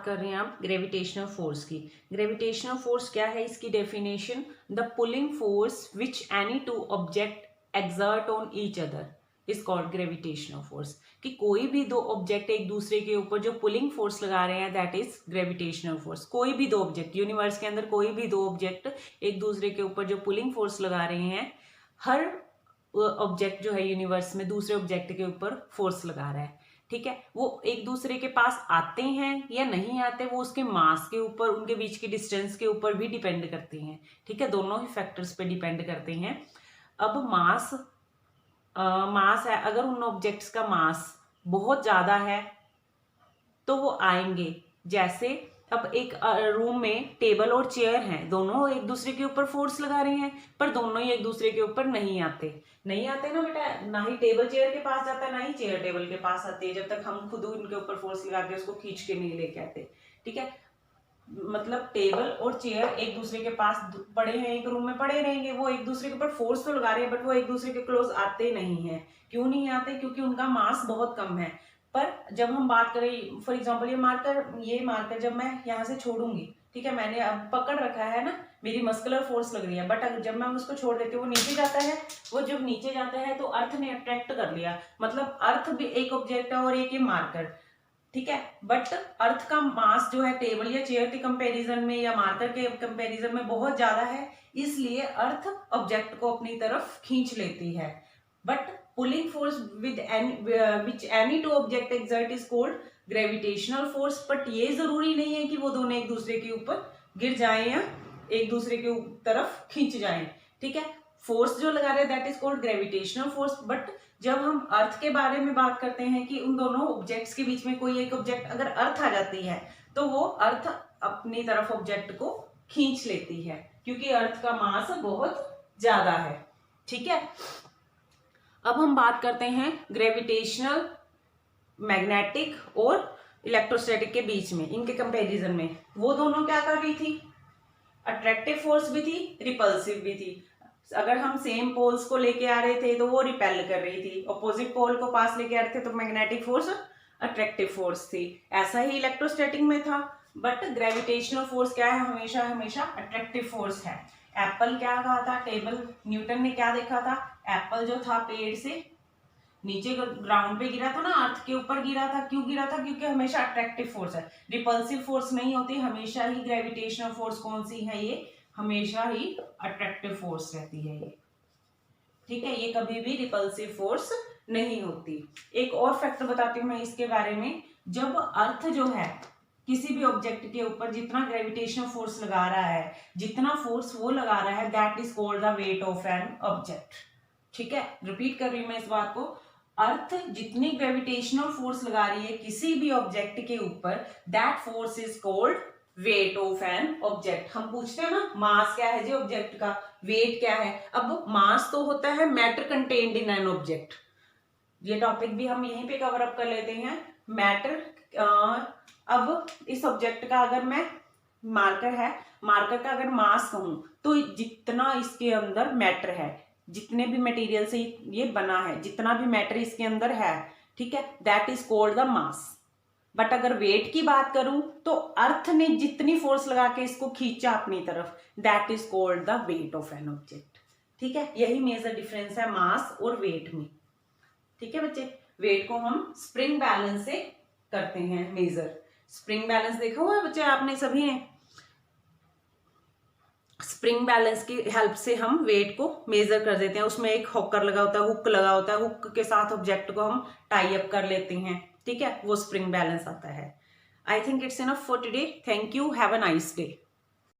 कर रहे हैं आप ग्रेविटेशनल फोर्स की। ग्रेविटेशनल फोर्स क्या है, इसकी definition, the pulling force which any two object exert on each other is called gravitational force. कि कोई भी दो ऑब्जेक्ट एक दूसरे के ऊपर जो पुलिंग फोर्स लगा रहे हैं, दैट इज ग्रेविटेशनल फोर्स। कोई भी दो ऑब्जेक्ट यूनिवर्स के अंदर, कोई भी दो ऑब्जेक्ट एक दूसरे के ऊपर जो पुलिंग फोर्स लगा रहे हैं, हर ऑब्जेक्ट जो है यूनिवर्स में दूसरे ऑब्जेक्ट के ऊपर फोर्स लगा रहा है। ठीक है, वो एक दूसरे के पास आते हैं या नहीं आते, वो उसके मास के ऊपर, उनके बीच की डिस्टेंस के ऊपर भी डिपेंड करते हैं। ठीक है, दोनों ही फैक्टर्स पे डिपेंड करते हैं। अब मास है, अगर उन ऑब्जेक्ट्स का मास बहुत ज्यादा है तो वो आएंगे। जैसे अब एक रूम में टेबल और चेयर हैं, दोनों एक दूसरे के ऊपर फोर्स लगा रहे हैं, पर दोनों ही एक दूसरे के ऊपर नहीं आते ना बेटा। ना ही टेबल चेयर के पास जाता है, ना ही चेयर टेबल के पास आती है, जब तक हम खुद उनके ऊपर फोर्स लगा के उसको खींच के नहीं लेके आते। ठीक है, मतलब टेबल और चेयर एक दूसरे के पास पड़े हैं, एक रूम में पड़े रहेंगे, वो एक दूसरे के ऊपर फोर्स तो लगा रहे हैं, बट वो एक दूसरे के क्लोज आते नहीं है। क्यों नहीं आते? क्योंकि उनका मास बहुत कम है। पर जब हम बात करें, फॉर एग्जांपल ये मार्कर जब मैं यहाँ से छोड़ूंगी, ठीक है, मैंने अब पकड़ रखा है ना, मेरी मस्कुलर फोर्स लग रही है, बट अगर जब मैं उसको छोड़ देती हूँ वो नीचे जाता है। वो जब नीचे जाता है तो अर्थ ने अट्रैक्ट कर लिया, मतलब अर्थ भी एक ऑब्जेक्ट है और एक ये मार्कर। ठीक है, बट अर्थ का मास जो है टेबल या चेयर के कंपैरिजन में या मार्कर के कंपैरिजन में बहुत ज्यादा है, इसलिए अर्थ ऑब्जेक्ट को अपनी तरफ खींच लेती है। But pulling force which any two object exert is called gravitational force. But ये जरूरी नहीं है कि वो दोनों एक दूसरे के ऊपर गिर जाएं या एक दूसरे के तरफ खींच जाएं। ठीक है, फोर्स जो लगा रहे हैं that is called gravitational force. But जब हम अर्थ के बारे में बात करते हैं कि उन दोनों ऑब्जेक्ट्स के बीच में कोई एक ऑब्जेक्ट अगर अर्थ आ जाती है, तो वो अर्थ अपनी तरफ ऑब्जेक्ट को खींच लेती है, क्योंकि अर्थ का मास बहुत ज्यादा है। ठीक है, अब हम बात करते हैं ग्रेविटेशनल, मैग्नेटिक और इलेक्ट्रोस्टैटिक के बीच में, इनके कंपैरिजन में। वो दोनों क्या कर रही थी? अट्रैक्टिव फोर्स भी थी, रिपल्सिव भी थी। अगर हम सेम पोल्स को लेके आ रहे थे तो वो रिपेल कर रही थी, अपोजिट पोल को पास लेके आ रहे थे तो मैग्नेटिक फोर्स अट्रैक्टिव फोर्स थी। ऐसा ही इलेक्ट्रोस्टैटिक में था। बट ग्रेविटेशनल फोर्स क्या है? हमेशा हमेशा अट्रैक्टिव फोर्स है। एप्पल क्या कहा था? टेबल न्यूटन ने क्या देखा था? एप्पल जो था पेड़ से नीचे ग्राउंड पे गिरा था ना, अर्थ के ऊपर गिरा था। क्यों गिरा था? क्योंकि हमेशा अट्रैक्टिव फोर्स है, रिपल्सिव फोर्स नहीं होती। हमेशा ही ग्रेविटेशनल फोर्स कौन सी है? ये हमेशा ही अट्रैक्टिव फोर्स रहती है ये। ठीक है, ये कभी भी रिपल्सिव फोर्स नहीं होती। एक और फैक्टर बताती हूँ मैं इसके बारे में। जब अर्थ जो है किसी भी ऑब्जेक्ट के ऊपर जितना ग्रेविटेशनल फोर्स लगा रहा है, जितना फोर्स वो लगा रहा है, that is called the weight of an object. ठीक है, रिपीट कर रही हूं मैं इस बात को। अर्थ जितनी ग्रेविटेशनल फोर्स लगा रही है किसी भी ऑब्जेक्ट के ऊपर, that force is called weight of an object. हम पूछते हैं ना मास क्या है जी ऑब्जेक्ट का, वेट क्या है। अब मास तो होता है matter contained in an object. ये टॉपिक भी हम यहीं पे कवर अप कर लेते हैं। मैटर, अब इस ऑब्जेक्ट का अगर मैं मार्कर है, मार्कर का अगर मास कहूं तो जितना इसके अंदर मैटर है, जितने भी मटेरियल से ये बना है, जितना भी मैटर इसके अंदर है, ठीक है, that is called the mass. But अगर वेट की बात करूं तो अर्थ ने जितनी फोर्स लगा के इसको खींचा अपनी तरफ, that is called the weight of an object. ठीक है, यही मेजर डिफरेंस है मास और वेट में। ठीक है बच्चे, वेट को हम स्प्रिंग बैलेंस से करते हैं मेजर। स्प्रिंग बैलेंस देखा हुआ है बच्चे आपने सभी ने? स्प्रिंग बैलेंस की हेल्प से हम वेट को मेजर कर देते हैं। उसमें एक हॉकर लगा होता है, हुक लगा होता है, हुक के साथ ऑब्जेक्ट को हम टाई अप कर लेते हैं। ठीक है, वो स्प्रिंग बैलेंस आता है। I think it's enough for today. Thank you, have a nice day.